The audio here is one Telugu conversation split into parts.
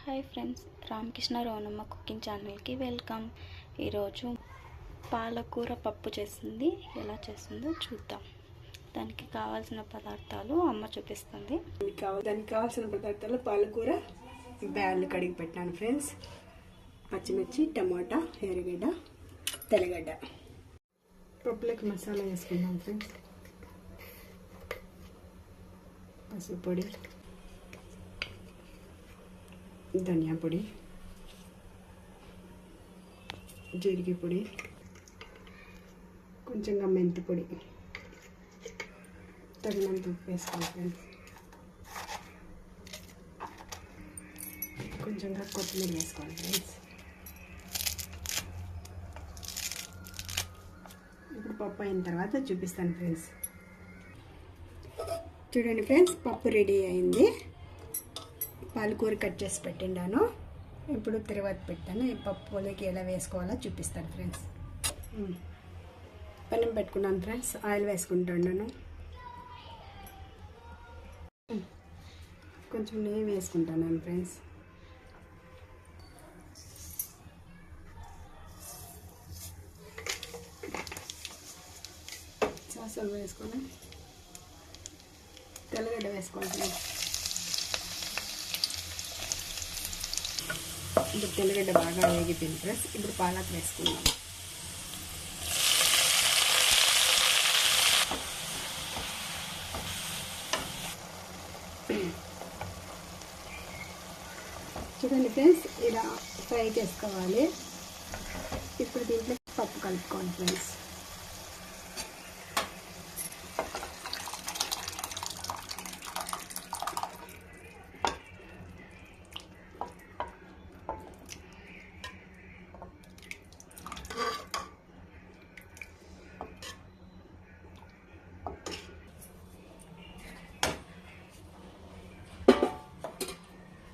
హాయ్ ఫ్రెండ్స్, రామకృష్ణ రోనమ్మ కుకింగ్ ఛానల్కి వెల్కమ్. ఈరోజు పాలకూర పప్పు చేసింది. ఎలా చేస్తుందో చూద్దాం. దానికి కావాల్సిన పదార్థాలు అమ్మ చూపిస్తుంది. దానికి కావాల్సిన పదార్థాలు పాలకూర బ్యాళ్ళు కడిగి పెట్టాను ఫ్రెండ్స్, పచ్చిమిర్చి, టమాటా, ఎర్రగడ్డ, తెల్లగడ్డ. పప్పులకు మసాలా వేసుకుందాం ఫ్రెండ్స్. పసుపు పొడి, ధనియా పొడి, జీలకర్ర పొడి, కొంచెంగా మెంతి పొడి, తగినంత ఉప్పు వేసుకోవాలి ఫ్రెండ్స్. కొంచెంగా కొత్తిమీర వేసుకోవాలి ఫ్రెండ్స్. ఇప్పుడు పప్పు అయిన తర్వాత చూపిస్తాను ఫ్రెండ్స్. చూడండి ఫ్రెండ్స్, పప్పు రెడీ అయింది. పాలకూర కట్ చేసి పెట్టిండాను. ఇప్పుడు తిరువాత పెట్టాను. ఈ పప్పులోకి ఎలా వేసుకోవాలో చూపిస్తాను ఫ్రెండ్స్. పెనం పెట్టుకున్నాను ఫ్రెండ్స్. ఆయిల్ వేసుకుంటున్నాను. కొంచెం నెయ్యి వేసుకుంటున్నాను ఫ్రెండ్స్. సాసులు వేసుకొని తెల్లగడ్డ వేసుకోవాలి ఫ్రెండ్స్. ఇప్పుడు తెల్లగడ్డ బాగా వేగిపోయింది ఫ్రెండ్స్. ఇప్పుడు పాలక్ వేసుకుందాం. చూడండి ఫ్రెండ్స్, ఇలా ఫ్రై చేసుకోవాలి. ఇప్పుడు దీంట్లో పప్పు కలుపుకోండి ఫ్రెండ్స్.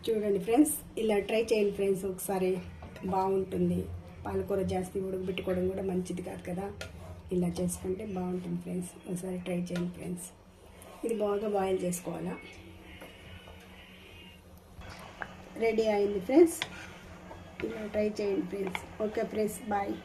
చూడండి ఫ్రెండ్స్, ఇలా ట్రై చేయండి ఫ్రెండ్స్. ఒకసారి బాగుంటుంది. పాలకూర జాస్తి ఉడకబెట్టుకోవడం కూడా మంచిది కాదు కదా. ఇలా చేసుకుంటే బాగుంటుంది ఫ్రెండ్స్. ఒకసారి ట్రై చేయండి ఫ్రెండ్స్. ఇది బాగా బాయిల్ చేసుకోవాలా. రెడీ అయింది ఫ్రెండ్స్. ఇలా ట్రై చేయండి ఫ్రెండ్స్. Okay friends, bye.